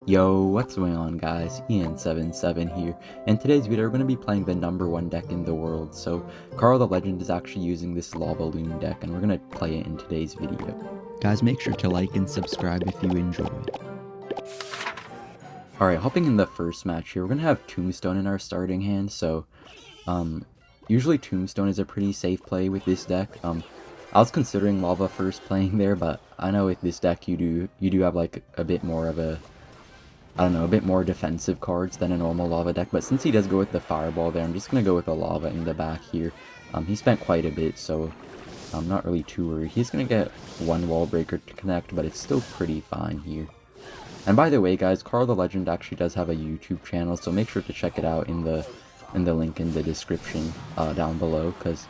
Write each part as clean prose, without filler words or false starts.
Yo, what's going on guys? Ian77 here. In today's video we're going to be playing the #1 deck in the world. So Carl the Legend is actually using this Lava Loon deck and we're going to play it in today's video. Guys, make sure to like and subscribe if you enjoy. Alright, hopping in the first match here, we're going to have Tombstone in our starting hand. So usually Tombstone is a pretty safe play with this deck. I was considering Lava first playing there, but I know with this deck you do have like a bit more of a a bit more defensive cards than a normal Lava deck, but since he does go with the Fireball there, I'm just going to go with a Lava in the back here. He spent quite a bit, so I'm not really too worried. He's going to get one Wall Breaker to connect, but it's still pretty fine here. And by the way, guys, Carl the Legend actually does have a YouTube channel, so make sure to check it out in the link in the description down below, because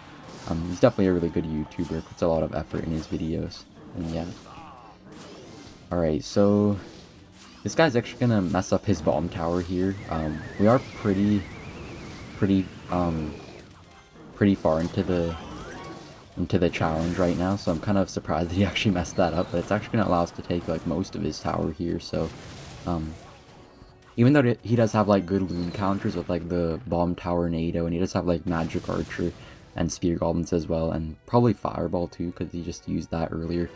he's definitely a really good YouTuber, puts a lot of effort in his videos, and yeah. Alright, so this guy's actually gonna mess up his bomb tower here. We are pretty far into the challenge right now, so I'm kind of surprised that he actually messed that up. But it's actually gonna allow us to take like most of his tower here. So, even though he does have like good Loon counters with like the bomb tower NATO, and he does have like Magic Archer and Spear Goblins as well, and probably Fireball too, because he just used that earlier.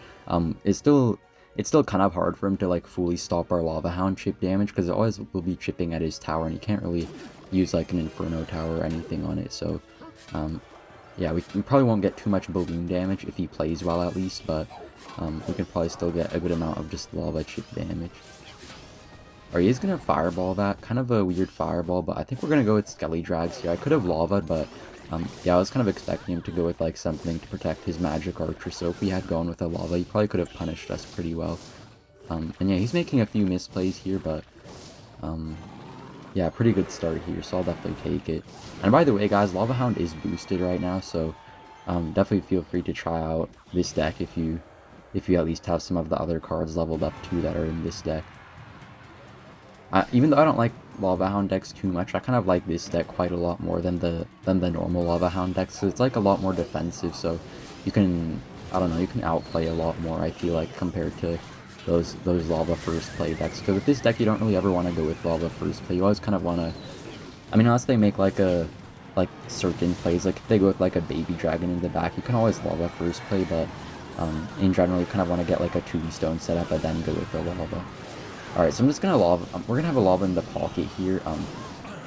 It's still kind of hard for him to like fully stop our Lava Hound chip damage, because it always will be chipping at his tower, and he can't really use like an Inferno tower or anything on it. So yeah, we probably won't get too much balloon damage if he plays well at least, but we can probably still get a good amount of just lava chip damage. Alright, he's gonna Fireball that, kind of a weird Fireball, but I think we're gonna go with Skelly Drags here. I could have Lava'd, but yeah, I was kind of expecting him to go with like something to protect his Magic Archer, so if we had gone with a Lava, he probably could have punished us pretty well. And yeah, he's making a few misplays here, but yeah, pretty good start here, so I'll definitely take it. And by the way, guys, Lava Hound is boosted right now, so definitely feel free to try out this deck if you at least have some of the other cards leveled up too that are in this deck. Even though I don't like Lava Hound decks too much, I kind of like this deck quite a lot more than the normal Lava Hound decks. So it's like a lot more defensive, so you can, I don't know, you can outplay a lot more, I feel like, compared to those Lava first play decks. Because with this deck, you don't really ever want to go with Lava first play. You always kind of want to, I mean, unless they make like certain plays, like if they go with like a Baby Dragon in the back, you can always Lava first play, but in general, you kind of want to get like a Tombstone setup and then go with the Lava. Alright, so I'm just gonna Lava, we're gonna have a Lava in the pocket here.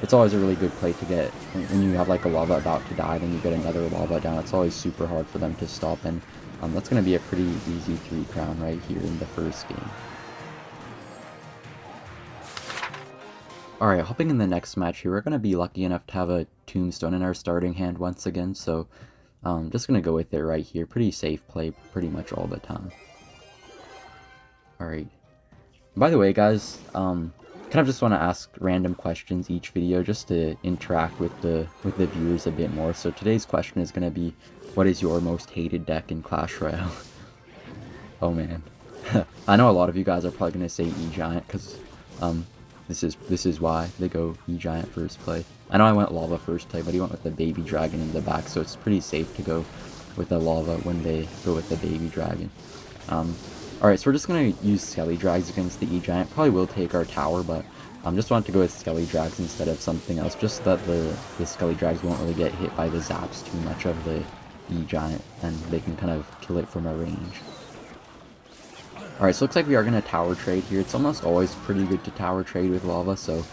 It's always a really good play to get, when you have like a Lava about to die, then you get another Lava down. It's always super hard for them to stop, and that's gonna be a pretty easy 3 crown right here in the first game. Alright, hopping in the next match here, we're gonna be lucky enough to have a Tombstone in our starting hand once again, so just gonna go with it right here. Pretty safe play pretty much all the time. Alright. By the way, guys, kind of just want to ask random questions each video just to interact with the viewers a bit more. So today's question is going to be, what is your most hated deck in Clash Royale? Oh man, I know a lot of you guys are probably going to say E-Giant, because this is why they go E-Giant first play. I know I went Lava first play, but he went with the Baby Dragon in the back, so it's pretty safe to go with a Lava when they go with the Baby Dragon. Alright, so we're just going to use Skelly Drags against the E-Giant. Probably will take our tower, but just wanted to go with Skelly Drags instead of something else, just so that the Skelly Drags won't really get hit by the zaps too much of the E-Giant, and they can kind of kill it from a range. Alright, so looks like we are going to tower trade here. It's almost always pretty good to tower trade with Lava, so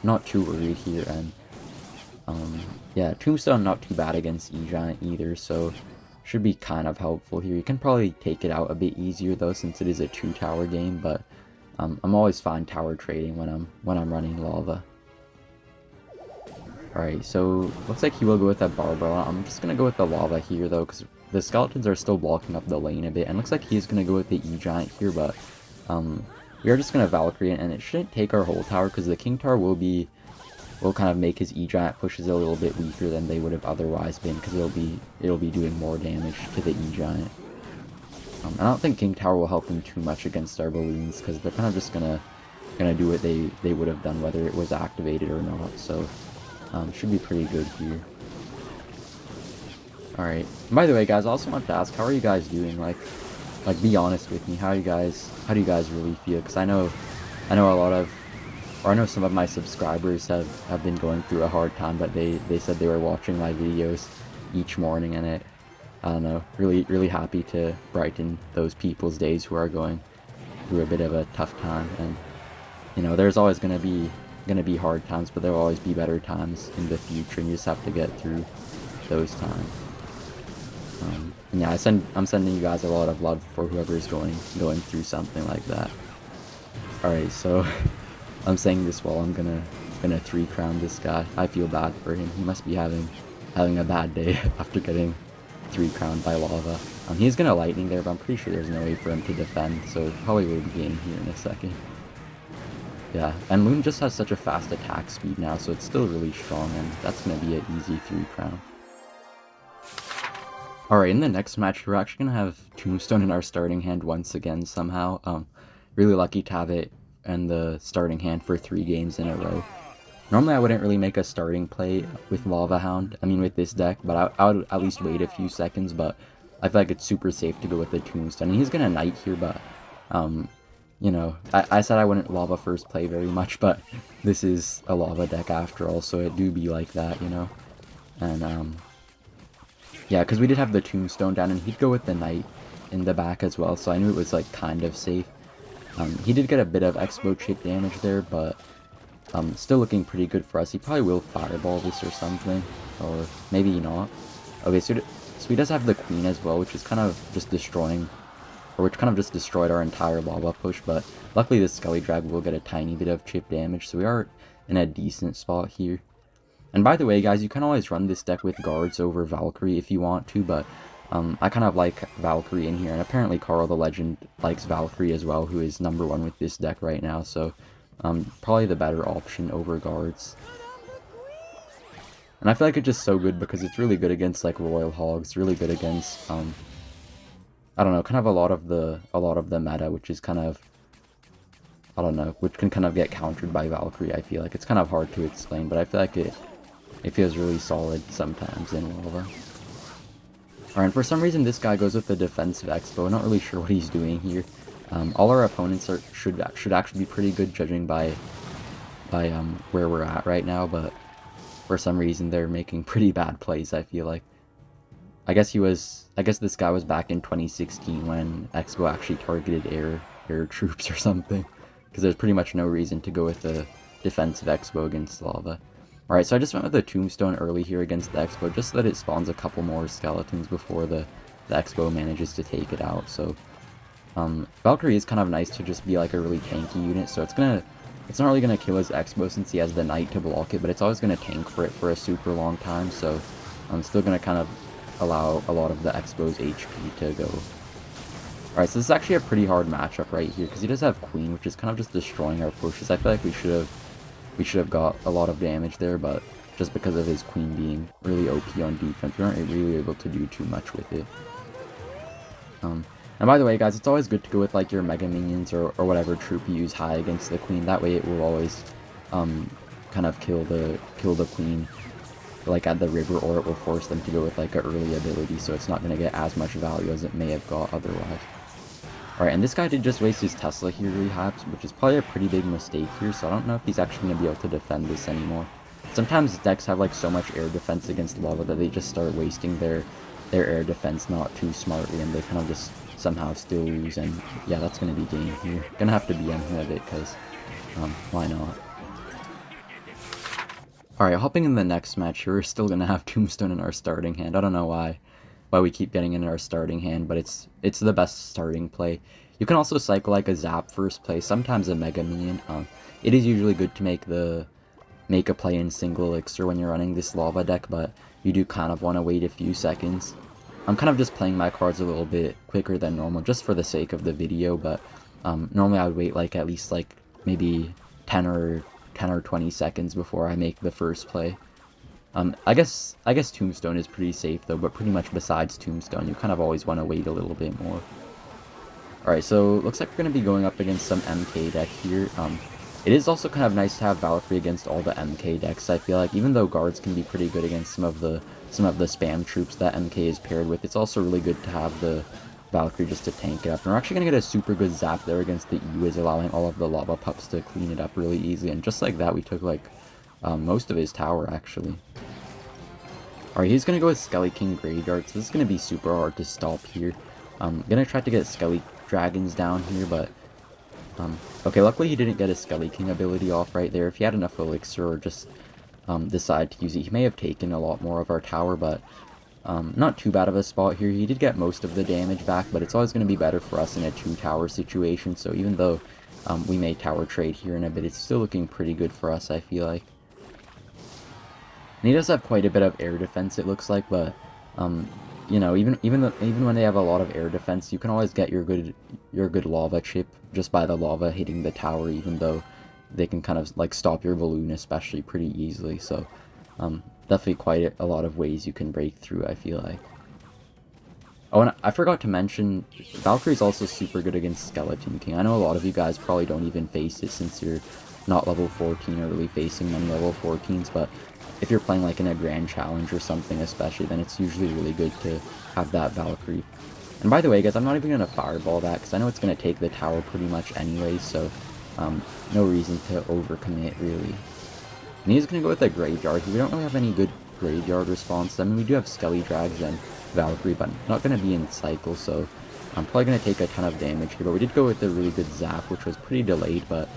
not too worried here. And yeah, Tombstone not too bad against E-Giant either, so should be kind of helpful here. You can probably take it out a bit easier though, since it is a 2-tower game, but I'm always fine tower trading when I'm running Lava. Alright, so looks like he will go with that Barbara. I'm just gonna go with the Lava here though, because the skeletons are still blocking up the lane a bit, and looks like he's gonna go with the E-Giant here, but we are just gonna Valkyrie it, and it shouldn't take our whole tower, because the King Tower will kind of make his E-Giant pushes a little bit weaker than they would have otherwise been, because it'll be doing more damage to the E-Giant. I don't think King Tower will help him too much against our balloons, because they're kind of just gonna do what they would have done whether it was activated or not, so should be pretty good here. Alright, by the way guys, I also want to ask, how are you guys doing? Like be honest with me, how do you guys really feel? Because I know I know a lot of, or I know some of my subscribers have been going through a hard time, but they said they were watching my videos each morning, and I don't know, really happy to brighten those people's days who are going through a bit of a tough time. And you know, there's always gonna be hard times, but there'll always be better times in the future, and you just have to get through those times. And yeah, I'm sending you guys a lot of love for whoever's going through something like that. All right, so I'm saying this while I'm gonna 3-crown this guy. I feel bad for him. He must be having a bad day after getting 3-crowned by lava. He's gonna lightning there, but I'm pretty sure there's no way for him to defend, so probably will be game here in a second. Yeah, and Loon just has such a fast attack speed now, so it's still really strong, and that's gonna be an easy 3-crown. Alright, in the next match, we're actually gonna have Tombstone in our starting hand once again somehow. Really lucky to have it in the starting hand for 3 games in a row. Normally I wouldn't really make a starting play with Lava Hound, with this deck, but I would at least wait a few seconds, but I feel like it's super safe to go with the Tombstone. And he's gonna Knight here, but, you know, I said I wouldn't Lava first play very much, but this is a Lava deck after all, so it do be like that, you know? And, yeah, because we did have the Tombstone down, and he'd go with the Knight in the back as well, so I knew it was, like, kind of safe. He did get a bit of Expo chip damage there, but still looking pretty good for us. He probably will Fireball this or something, or maybe not. Okay, so he does have the Queen as well, which is kind of just destroying, or which kind of just destroyed our entire Lava push, but luckily the Skelly Drag will get a tiny bit of chip damage, so we are in a decent spot here. And by the way, guys, you can always run this deck with guards over Valkyrie if you want to, but I kind of like Valkyrie in here, and apparently Carl the Legend likes Valkyrie as well, who is #1 with this deck right now, so probably the better option over guards. And I feel like it's just so good because it's really good against like Royal Hogs, really good against I don't know, kind of a lot of the meta, which is kind of, I don't know, which can kind of get countered by Valkyrie. I feel like it's kind of hard to explain, but I feel like it feels really solid sometimes in Lava. Alright, and for some reason this guy goes with the defensive Expo. I'm not really sure what he's doing here. All our opponents should actually be pretty good, judging by where we're at right now, but for some reason they're making pretty bad plays, I feel like. I guess this guy was back in 2016 when Expo actually targeted air troops or something, because there's pretty much no reason to go with a defensive Expo against Lava. Alright, so I just went with the Tombstone early here against the Expo, just so that it spawns a couple more skeletons before the Expo manages to take it out. So Valkyrie is kind of nice to just be like a really tanky unit, so it's not really gonna kill his Expo since he has the Knight to block it, but it's always gonna tank for it for a super long time, so I'm still gonna kind of allow a lot of the Expo's HP to go. Alright, so this is actually a pretty hard matchup right here, because he does have Queen, which is kind of just destroying our pushes. I feel like we should have got a lot of damage there, but just because of his Queen being really OP on defense, we aren't really able to do too much with it. And by the way, guys, it's always good to go with like your Mega Minions or whatever troop you use high against the Queen. That way it will always kind of kill the Queen like at the river, or it will force them to go with like an early ability, so it's not going to get as much value as it may have got otherwise. Alright, and this guy did just waste his Tesla here really high, which is probably a pretty big mistake here, so I don't know if he's actually going to be able to defend this anymore. Sometimes decks have like so much air defense against Lava that they just start wasting their air defense not too smartly, and they kind of just somehow still lose, and yeah, that's going to be game here. Gonna have to BM him a bit, because why not? Alright, hopping in the next match here, we're still going to have Tombstone in our starting hand. I don't know why we keep getting in our starting hand, but it's the best starting play. You can also cycle like a Zap first play, sometimes a Mega Minion. It is usually good to make a play in single elixir when you're running this Lava deck, but you do kind of want to wait a few seconds. I'm kind of just playing my cards a little bit quicker than normal, just for the sake of the video, but normally I would wait like at least like maybe 10 or 20 seconds before I make the first play. I guess Tombstone is pretty safe though, but pretty much besides Tombstone, you kind of always want to wait a little bit more. Alright, so looks like we're going to be going up against some MK deck here. It is also kind of nice to have Valkyrie against all the MK decks, I feel like, even though guards can be pretty good against some of the spam troops that MK is paired with. It's also really good to have the Valkyrie just to tank it up. And we're actually going to get a super good zap there against the E-Wiz, allowing all of the lava pups to clean it up really easily. And just like that, we took like most of his tower actually. Alright, he's going to go with Skelly King Graveyard, so this is going to be super hard to stop here. I'm going to try to get Skelly Dragons down here, but... okay, luckily he didn't get a Skelly King ability off right there. If he had enough Elixir or just decide to use it, he may have taken a lot more of our tower, but not too bad of a spot here. He did get most of the damage back, but it's always going to be better for us in a 2-tower situation, so even though we may tower trade here in a bit, it's still looking pretty good for us, I feel like. And he does have quite a bit of air defense, it looks like, but you know, even when they have a lot of air defense, you can always get your good lava chip just by the lava hitting the tower, even though they can kind of like stop your balloon especially pretty easily. So definitely quite a lot of ways you can break through, I feel like. Oh, and I forgot to mention, Valkyrie's also super good against Skeleton King. I know a lot of you guys probably don't even face it since you're not level 14 or really facing many level 14s, but if you're playing like in a grand challenge or something especially, then it's usually really good to have that Valkyrie. And by the way, guys, I'm not even going to fireball that, because I know it's going to take the tower pretty much anyway, so no reason to overcommit, really. And he's going to go with a Graveyard. We don't really have any good Graveyard response. I mean, we do have Skelly Drags and Valkyrie, but not going to be in cycle, so I'm probably going to take a ton of damage here. But we did go with a really good Zap, which was pretty delayed, but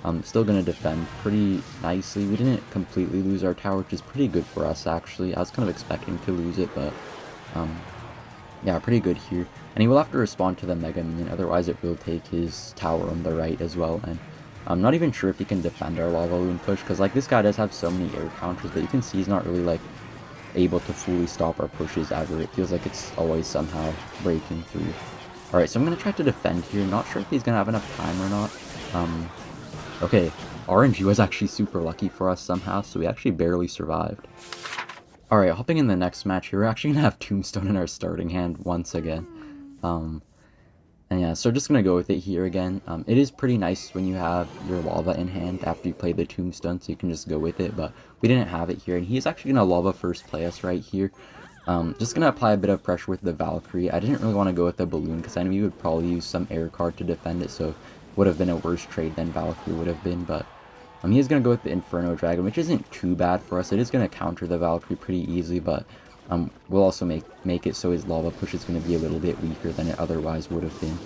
I'm still going to defend pretty nicely. We didn't completely lose our tower, which is pretty good for us, actually. I was kind of expecting to lose it, but yeah, pretty good here. And he will have to respond to the Mega Minion, otherwise it will take his tower on the right as well. And I'm not even sure if he can defend our Lava Loon push, because like this guy does have so many air counters, but you can see he's not really like able to fully stop our pushes ever. It feels like it's always somehow breaking through. Alright, so I'm going to try to defend here. Not sure if he's going to have enough time or not. Okay, RNG was actually super lucky for us somehow, so we actually barely survived. Alright, hopping in the next match here, we're actually going to have Tombstone in our starting hand once again. And yeah, so just going to go with it here again. It is pretty nice when you have your Lava in hand after you play the Tombstone, so you can just go with it, but we didn't have it here, and he's actually going to Lava first play us right here. Just going to apply a bit of pressure with the Valkyrie. I didn't really want to go with the Balloon, because I knew he would probably use some air card to defend it, so would have been a worse trade than Valkyrie would have been, but he's going to go with the Inferno Dragon, which isn't too bad for us. It is going to counter the Valkyrie pretty easily, but we'll also make it so his lava push is going to be a little bit weaker than it otherwise would have been.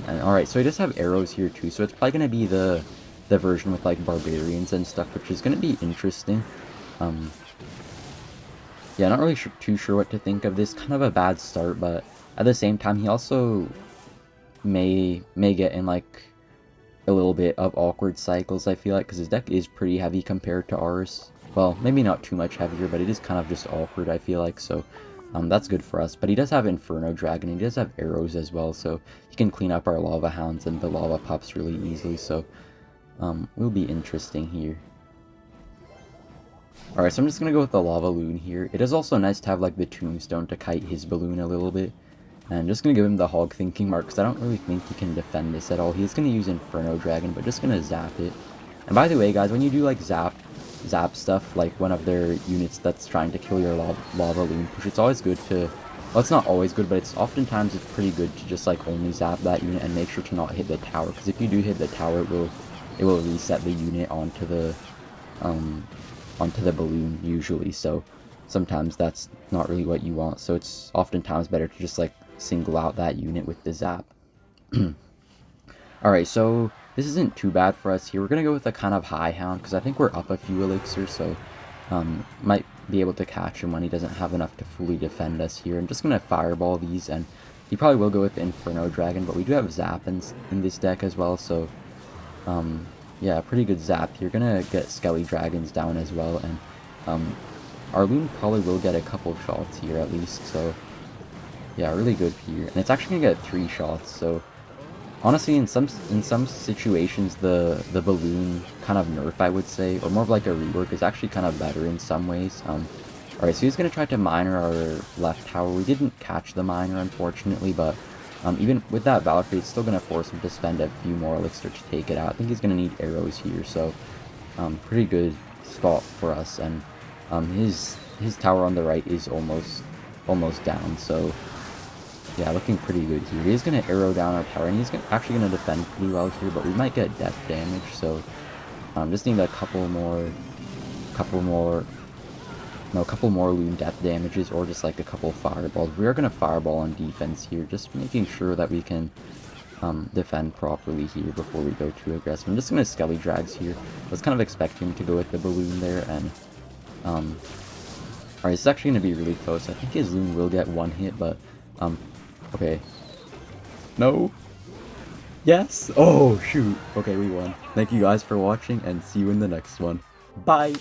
Alright, so he does have arrows here too, so it's probably going to be the version with like barbarians and stuff, which is going to be interesting. Yeah, not really too sure what to think of this. Kind of a bad start, but at the same time, he also may get in like a little bit of awkward cycles, I feel like, because his deck is pretty heavy compared to ours. Well, maybe not too much heavier, but it is kind of just awkward, I feel like, so that's good for us. But he does have Inferno Dragon, and he does have arrows as well, so he can clean up our Lava Hounds and the Lava Pups really easily, so will be interesting here. Alright, so I'm just going to go with the Lava Loon here. It is also nice to have like the Tombstone to kite his balloon a little bit. And I'm just going to give him the Hog Thinking Mark, because I don't really think he can defend this at all. He's going to use Inferno Dragon, but just going to zap it. And by the way, guys, when you do like zap stuff, like one of their units that's trying to kill your Lava Loon push, it's always good to... Well, it's not always good, but it's pretty good to just like only zap that unit and make sure to not hit the tower. Because if you do hit the tower, it will reset the unit onto the balloon usually. So sometimes that's not really what you want. So it's oftentimes better to just like single out that unit with the zap. Alright, so this isn't too bad for us here. We're going to go with a kind of high hound, because I think we're up a few elixirs, so might be able to catch him when he doesn't have enough to fully defend us here. I'm just going to fireball these, and he probably will go with the Inferno Dragon, but we do have Zap in this deck as well, so yeah, pretty good Zap. You're going to get Skelly Dragons down as well, and our Loon probably will get a couple shots here at least, so yeah, really good here. And it's actually going to get 3 shots, so honestly, in some situations, the Balloon kind of nerf, I would say, or more of like a rework, is actually kind of better in some ways. Alright, so he's going to try to miner our left tower. We didn't catch the miner, unfortunately, but even with that Valkyrie, it's still going to force him to spend a few more elixir to take it out. I think he's going to need arrows here, so pretty good spot for us. And his tower on the right is almost down, so Yeah, looking pretty good here. He's gonna arrow down our tower, and he's actually gonna defend pretty well here, but we might get death damage, so just need a couple more, no, a couple more Loon death damages, or just like a couple fireballs. We are gonna fireball on defense here, just making sure that we can defend properly here before we go too aggressive. I'm just gonna Skelly Drags here. I was kind of expecting him to go with the balloon there, and alright, this is actually gonna be really close. I think his Loon will get one hit, but okay. No. Yes. Oh shoot. Okay, we won. Thank you guys for watching, and see you in the next one. Bye.